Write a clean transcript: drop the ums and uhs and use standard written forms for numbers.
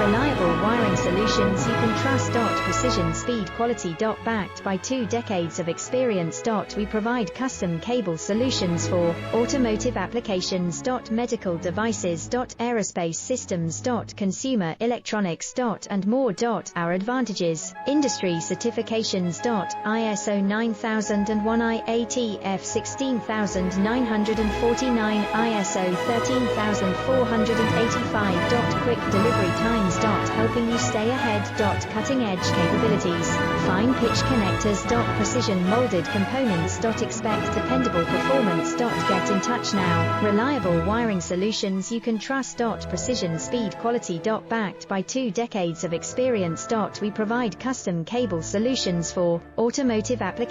Reliable wiring solutions you can trust. Precision, speed, quality. Backed by 2 decades of experience. We provide custom cable solutions for automotive applications. Medical devices. Aerospace systems. Consumer electronics. And more. Our advantages: industry certifications. ISO 9001, IATF 16949, ISO 13485. Quick delivery times. Helping you stay ahead. Cutting edge capabilities. Fine pitch connectors. Precision molded components. Expect dependable performance. Get in touch now. Reliable wiring solutions you can trust. Precision, speed, quality. Backed by 2 decades of experience. We provide custom cable solutions for automotive applications.